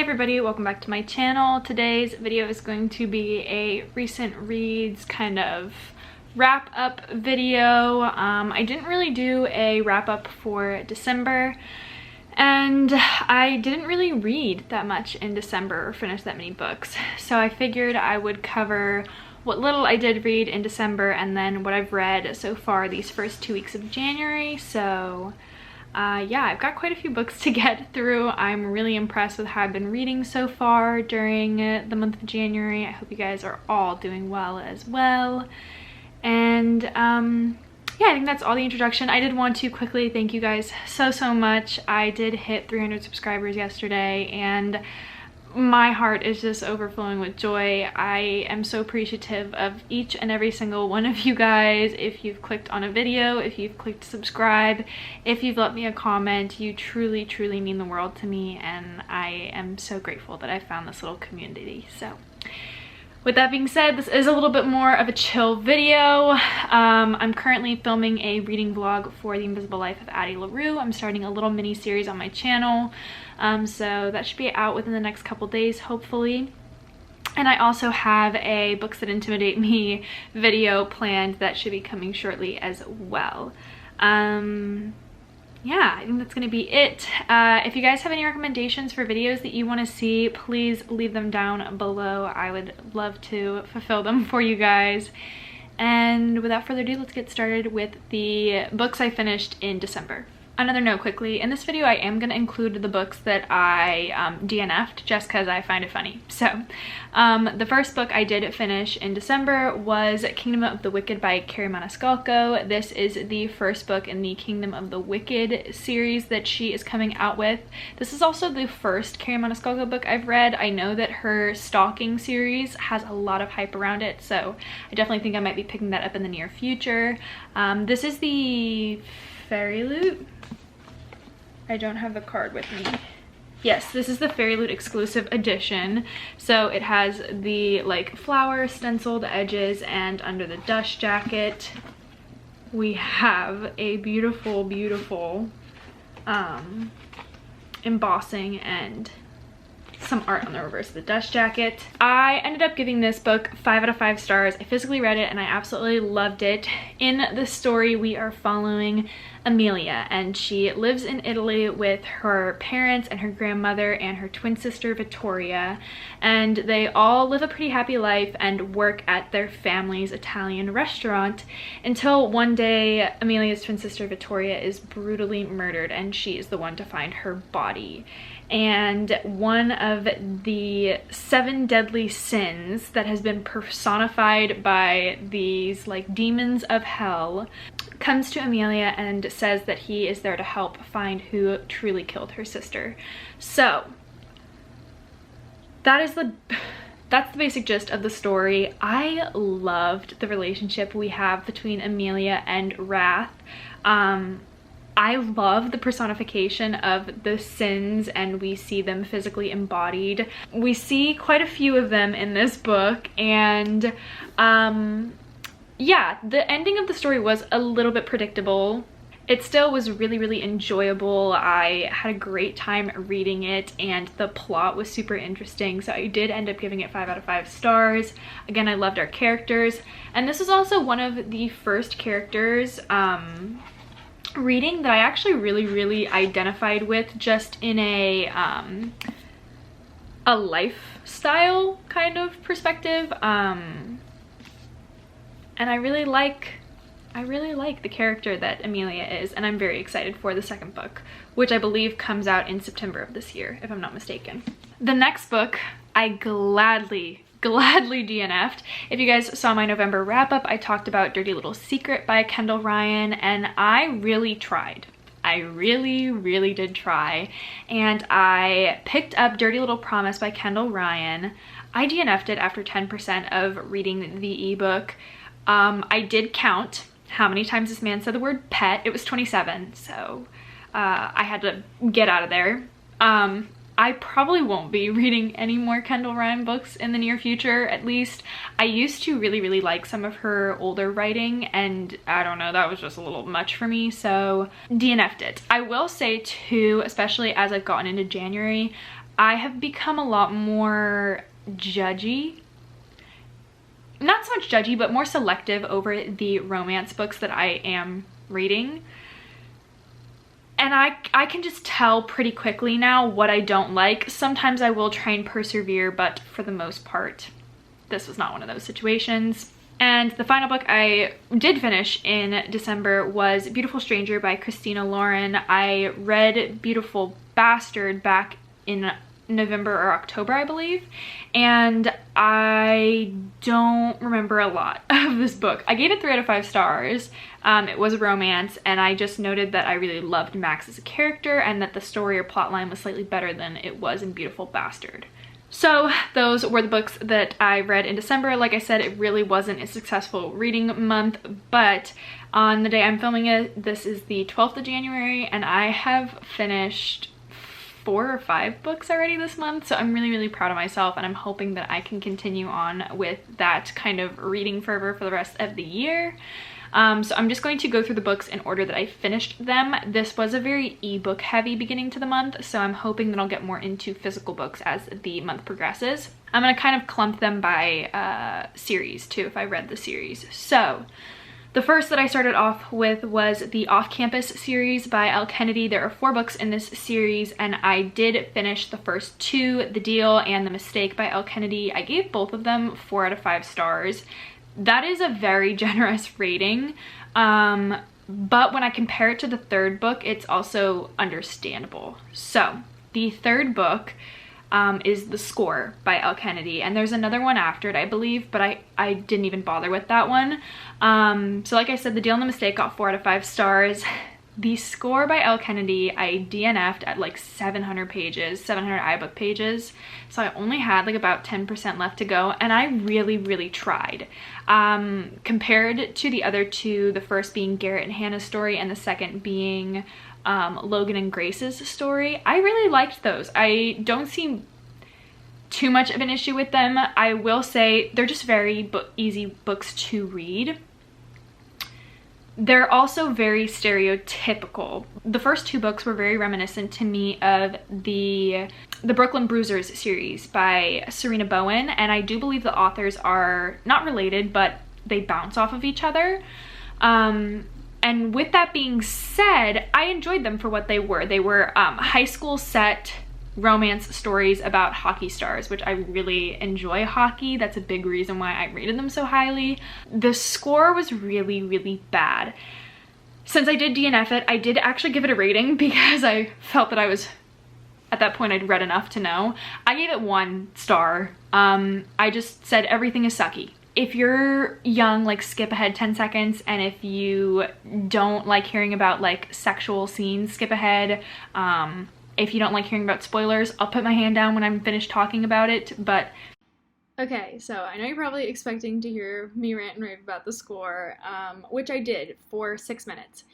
Hey everybody, welcome back to my channel. Today's video is going to be a recent reads kind of wrap up video. I didn't really do a wrap up for December, and I didn't really read that much in December or finish that many books. So I figured I would cover what little I did read in December and then what I've read so far these first 2 weeks of January. So yeah, I've got quite a few books to get through. I'm really impressed with how I've been reading so far during the month of January. I hope you guys are all doing well as well. And yeah, I think that's all the introduction. I did want to quickly thank you guys so much. I did hit 300 subscribers yesterday, and my heart is just overflowing with joy. I am so appreciative of each and every single one of you guys. If you've clicked on a video, if you've clicked subscribe, if you've left me a comment, you truly mean the world to me, and I am so grateful that I found this little community. So with that being said, this is a little bit more of a chill video. I'm currently filming a reading vlog for The Invisible Life of Addie LaRue. I'm starting a little mini series on my channel. So that should be out within the next couple days, hopefully. And I also have a Books That Intimidate Me video planned that should be coming shortly as well. Yeah, I think that's gonna be it. If you guys have any recommendations for videos that you want to see, please leave them down below. I would love to fulfill them for you guys. And without further ado, let's get started with the books I finished in December. Another note quickly, in this video I am going to include the books that I DNF'd just because I find it funny. So the first book I did finish in December was Kingdom of the Wicked by Carrie Maniscalco. This is the first book in the Kingdom of the Wicked series that she is coming out with. This is also the first Carrie Maniscalco book I've read. I know that her Stalking series has a lot of hype around it, so I definitely think I might be picking that up in the near future. This is the Fairy Loot. I don't have the card with me. Yes, this is the Fairy Loot exclusive edition. So it has the like flower stenciled edges, and under the dust jacket we have a beautiful embossing and some art on the reverse of the dust jacket. I ended up giving this book 5 out of 5 stars. I physically read it and I absolutely loved it. In the story we are following Amelia, and she lives in Italy with her parents and her grandmother and her twin sister Vittoria, and they all live a pretty happy life and work at their family's Italian restaurant until one day Amelia's twin sister Vittoria is brutally murdered, and she is the one to find her body. And one of the 7 deadly sins that has been personified by these like demons of hell comes to Amelia and says that he is there to help find who truly killed her sister. So that's the basic gist of the story. I loved the relationship we have between Amelia and Wrath. I love the personification of the sins, and we see them physically embodied. We see quite a few of them in this book, and yeah, the ending of the story was a little bit predictable. It still was really enjoyable. I had a great time reading it, and the plot was super interesting, so I did end up giving it 5 out of 5 stars. Again, I loved our characters, and this is also one of the first characters reading that I actually really identified with, just in a lifestyle kind of perspective. And I really like the character that Amelia is, and I'm very excited for the second book, which I believe comes out in September of this year, if I'm not mistaken. The next book I gladly DNF'd. If you guys saw my November wrap-up, I talked about Dirty Little Secret by Kendall Ryan, and I really tried. I really did try, and I picked up Dirty Little Promise by Kendall Ryan. I DNF'd it after 10% of reading the ebook. I did count how many times this man said the word pet. It was 27, so I had to get out of there. I probably won't be reading any more Kendall Ryan books in the near future, at least. I used to really like some of her older writing, and I don't know, that was just a little much for me, so DNF'd it. I will say too, especially as I've gotten into January, I have become a lot more judgy. Not so much judgy, but more selective over the romance books that I am reading. And I can just tell pretty quickly now what I don't like. Sometimes I will try and persevere, but for the most part, this was not one of those situations. And the final book I did finish in December was Beautiful Stranger by Christina Lauren. I read Beautiful Bastard back in November or October, I believe, and I don't remember a lot of this book. I gave it 3 out of 5 stars. It was a romance, and I just noted that I really loved Max as a character and that the story or plotline was slightly better than it was in Beautiful Bastard. So those were the books that I read in December. Like I said, it really wasn't a successful reading month, but on the day I'm filming it, this is the 12th of January, and I have finished 4 or 5 books already this month, so I'm really proud of myself, and I'm hoping that I can continue on with that kind of reading fervor for the rest of the year. So I'm just going to go through the books in order that I finished them. This was a very ebook heavy beginning to the month, so I'm hoping that I'll get more into physical books as the month progresses. I'm going to kind of clump them by series too, if I read the series. So the first that I started off with was the Off-Campus series by Elle Kennedy. There are 4 books in this series, and I did finish the first 2, The Deal and The Mistake by Elle Kennedy. I gave both of them 4 out of 5 stars. That is a very generous rating, but when I compare it to the 3rd book, it's also understandable. So the 3rd book is The Score by Elle Kennedy, and there's another one after it, I believe, but I didn't even bother with that one. So like I said, The Deal and the Mistake got 4 out of 5 stars. The Score by Elle Kennedy, I DNF'd at like 700 pages, 700 iBook pages, so I only had like about 10% left to go, and I really tried. Compared to the other 2, the first being Garrett and Hannah's story and the second being Logan and Grace's story, I really liked those. I don't see too much of an issue with them. I will say they're just very easy books to read. They're also very stereotypical. The first 2 books were very reminiscent to me of the Brooklyn Bruisers series by Serena Bowen, and I do believe the authors are not related, but they bounce off of each other. And with that being said, I enjoyed them for what they were. They were high school set romance stories about hockey stars, which I really enjoy hockey. That's a big reason why I rated them so highly. The Score was really bad. Since I did DNF it, I did actually give it a rating because I felt that I was, at that point, I'd read enough to know. I gave it 1 star. I just said everything is sucky. If you're young, like, skip ahead 10 seconds, and if you don't like hearing about like sexual scenes, skip ahead. If you don't like hearing about spoilers, I'll put my hand down when I'm finished talking about it, but... Okay, so I know you're probably expecting to hear me rant and rave about The Score, which I did for 6 minutes.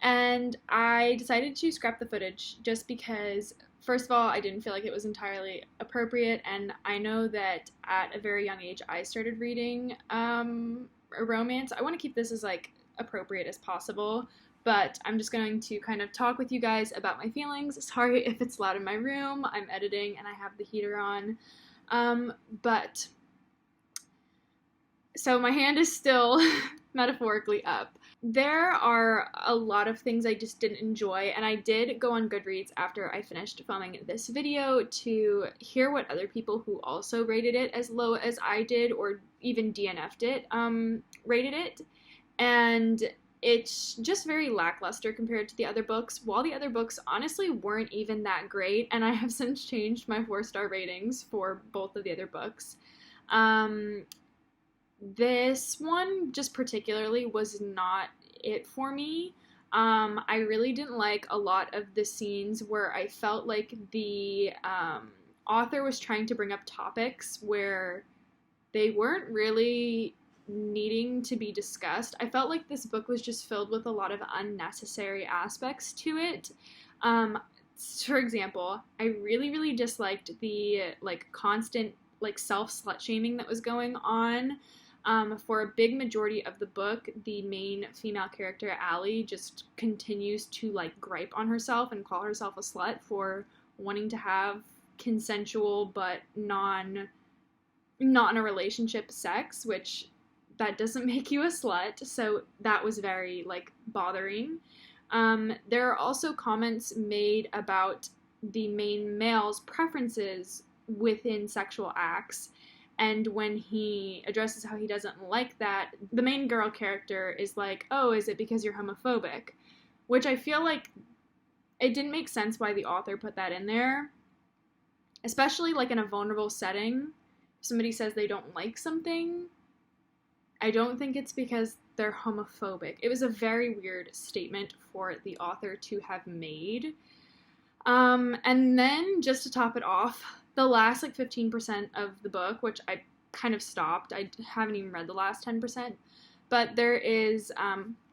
And I decided to scrap the footage just because, first of all, I didn't feel like it was entirely appropriate, and I know that at a very young age I started reading a romance. I want to keep this as, like, appropriate as possible. But I'm just going to kind of talk with you guys about my feelings. Sorry if it's loud in my room. I'm editing and I have the heater on. So my hand is still metaphorically up. There are a lot of things I just didn't enjoy, and I did go on Goodreads after I finished filming this video to hear what other people who also rated it as low as I did, or even DNF'd it, rated it. And it's just very lackluster compared to the other books, while the other books honestly weren't even that great, and I have since changed my 4-star ratings for both of the other books. This one just particularly was not it for me. I really didn't like a lot of the scenes where I felt like the author was trying to bring up topics where they weren't really needing to be discussed. I felt like this book was just filled with a lot of unnecessary aspects to it. For example, I really disliked the like constant like self-slut shaming that was going on. For a big majority of the book, the main female character, Allie, just continues to like gripe on herself and call herself a slut for wanting to have consensual but not in a relationship sex, which that doesn't make you a slut. So that was very like bothering. There are also comments made about the main male's preferences within sexual acts, and when he addresses how he doesn't like that, the main girl character is like, oh, is it because you're homophobic? Which I feel like it didn't make sense why the author put that in there, especially like in a vulnerable setting. If somebody says they don't like something, I don't think it's because they're homophobic. It was a very weird statement for the author to have made. And then, just to top it off, the last like 15% of the book, which I kind of stopped, I haven't even read the last 10%, but there is,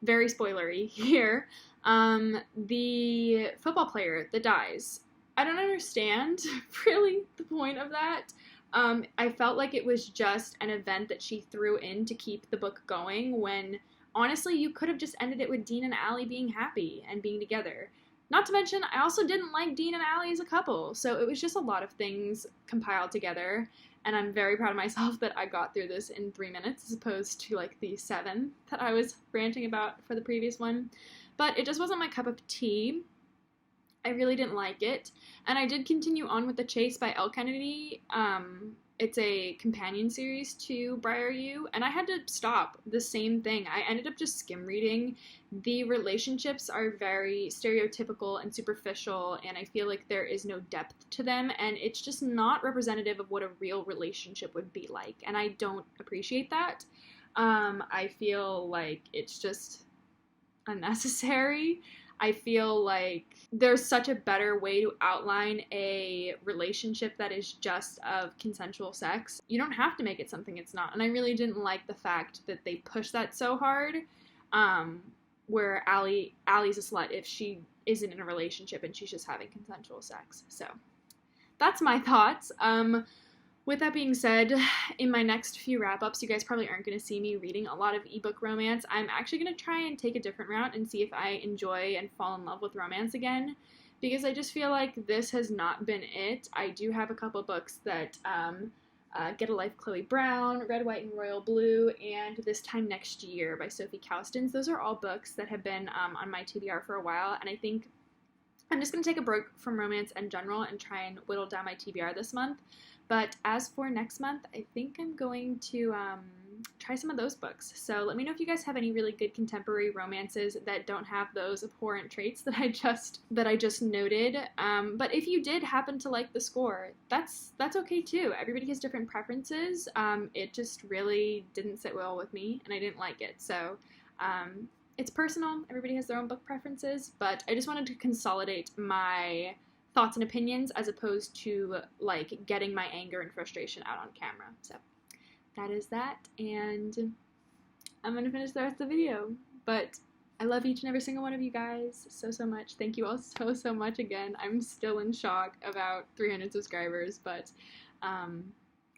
very spoilery here, the football player that dies. I don't understand really the point of that. I felt like it was just an event that she threw in to keep the book going, when honestly you could have just ended it with Dean and Allie being happy and being together. Not to mention, I also didn't like Dean and Allie as a couple, so it was just a lot of things compiled together, and I'm very proud of myself that I got through this in 3 minutes as opposed to like the 7 that I was ranting about for the previous one. But it just wasn't my cup of tea. I really didn't like it, and I did continue on with The Chase by Elle Kennedy. It's a companion series to Briar U, and I had to stop. The same thing. I ended up just skim reading. The relationships are very stereotypical and superficial, and I feel like there is no depth to them, and it's just not representative of what a real relationship would be like, and I don't appreciate that. I feel like it's just unnecessary. I feel like there's such a better way to outline a relationship that is just of consensual sex. You don't have to make it something it's not. And I really didn't like the fact that they pushed that so hard, where Allie's a slut if she isn't in a relationship and she's just having consensual sex. So that's my thoughts. With that being said, in my next few wrap-ups, you guys probably aren't going to see me reading a lot of ebook romance. I'm actually going to try and take a different route and see if I enjoy and fall in love with romance again, because I just feel like this has not been it. I do have a couple books that, Get a Life, Chloe Brown, Red, White, and Royal Blue, and This Time Next Year by Sophie Cowstens. Those are all books that have been on my TBR for a while, and I think I'm just going to take a break from romance in general and try and whittle down my TBR this month. But as for next month, I think I'm going to try some of those books. So let me know if you guys have any really good contemporary romances that don't have those abhorrent traits that I just noted. But if you did happen to like the score, that's okay too. Everybody has different preferences. It just really didn't sit well with me, and I didn't like it. So it's personal. Everybody has their own book preferences, but I just wanted to consolidate my thoughts and opinions as opposed to like getting my anger and frustration out on camera. So that is that, and I'm gonna finish the rest of the video. But I love each and every single one of you guys so much. Thank you all so much again. I'm still in shock about 300 subscribers, but I'm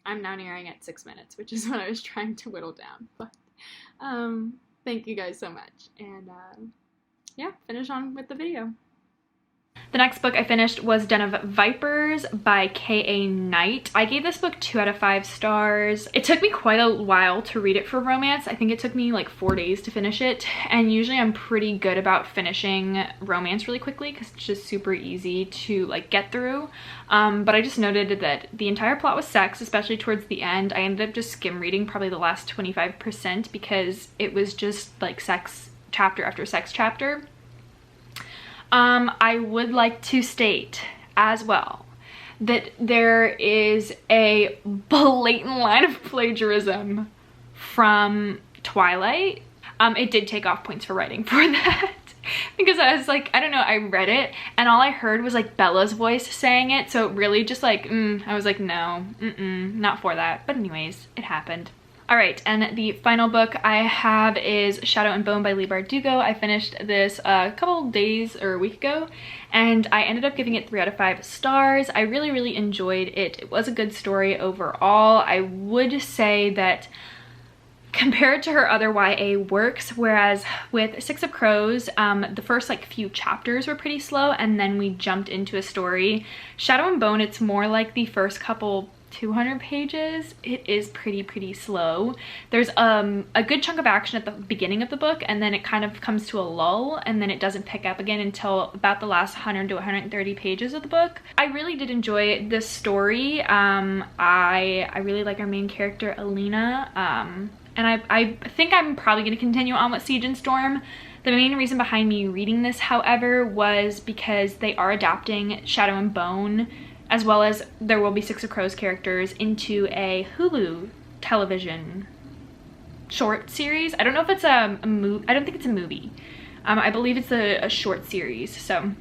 now nearing at 6 minutes, which is what I was trying to whittle down. But thank you guys so much, and yeah, finish on with the video. The next book I finished was Den of Vipers by K.A. Knight. I gave this book 2 out of 5 stars. It took me quite a while to read it for romance. I think it took me like 4 days to finish it, and usually I'm pretty good about finishing romance really quickly because it's just super easy to like get through. But I just noted that the entire plot was sex, especially towards the end. I ended up just skim reading probably the last 25% because it was just like sex chapter after sex chapter. I would like to state as well that there is a blatant line of plagiarism from Twilight. It did take off points for writing for that because I was like, I don't know, I read it and all I heard was like Bella's voice saying it, so it really just like, I was like, no, not for that. But anyways, it happened. Alright, and the final book I have is Shadow and Bone by Leigh Bardugo. I finished this a couple days or a week ago, and I ended up giving it 3 out of 5 stars. I really enjoyed it. It was a good story overall. I would say that compared to her other YA works, whereas with Six of Crows, the first like few chapters were pretty slow and then we jumped into a story. Shadow and Bone, it's more like the first couple 200 pages, it is pretty slow. There's a good chunk of action at the beginning of the book and then it kind of comes to a lull and then it doesn't pick up again until about the last 100 to 130 pages of the book. I really did enjoy this story. I really like our main character, Alina, and I think I'm probably going to continue on with Siege and Storm. The main reason behind me reading this, however, was because they are adapting Shadow and Bone, as well as There Will Be Six of Crows characters, into a Hulu television short series. I don't know if it's a movie. I don't think it's a movie. I believe it's a short series. So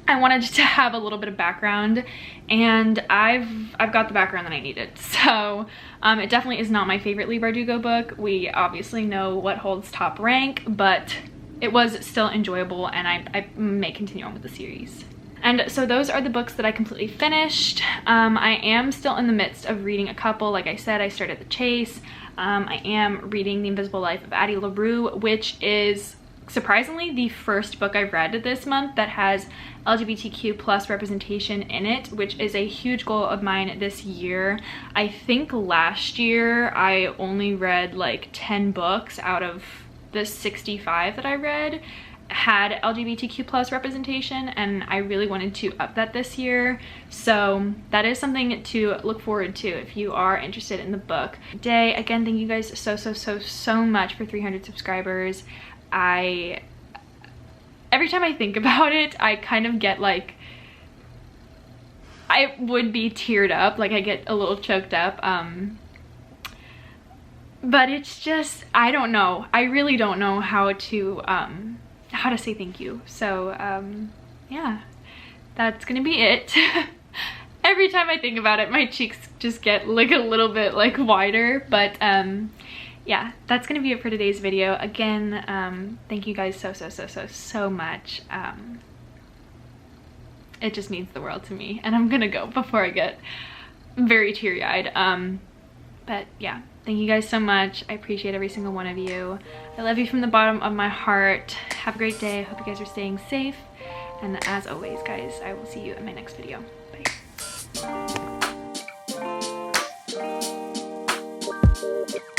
I wanted to have a little bit of background, and I've got the background that I needed. So it definitely is not my favorite Leigh Bardugo book. We obviously know what holds top rank, but it was still enjoyable, and I may continue on with the series. And so those are the books that I completely finished. I am still in the midst of reading a couple. Like I said, I started The Chase. I am reading The Invisible Life of Addie LaRue, which is surprisingly the first book I've read this month that has LGBTQ plus representation in it, which is a huge goal of mine this year. I think last year I only read like 10 books out of the 65 that I read had LGBTQ plus representation, and I really wanted to up that this year. So that is something to look forward to if you are interested in the book. Again, thank you guys so much for 300 subscribers. Every time I think about it, I kind of get like, I would be teared up, like I get a little choked up. But it's just, I don't know. I really don't know how to say thank you. So yeah, that's gonna be it. Every time I think about it, my cheeks just get like a little bit like wider, but yeah, that's gonna be it for today's video. Again, thank you guys so much. It just means the world to me, and I'm gonna go before I get very teary-eyed. But yeah, thank you guys so much. I appreciate every single one of you. I love you from the bottom of my heart. Have a great day. I hope you guys are staying safe. And as always, guys, I will see you in my next video. Bye.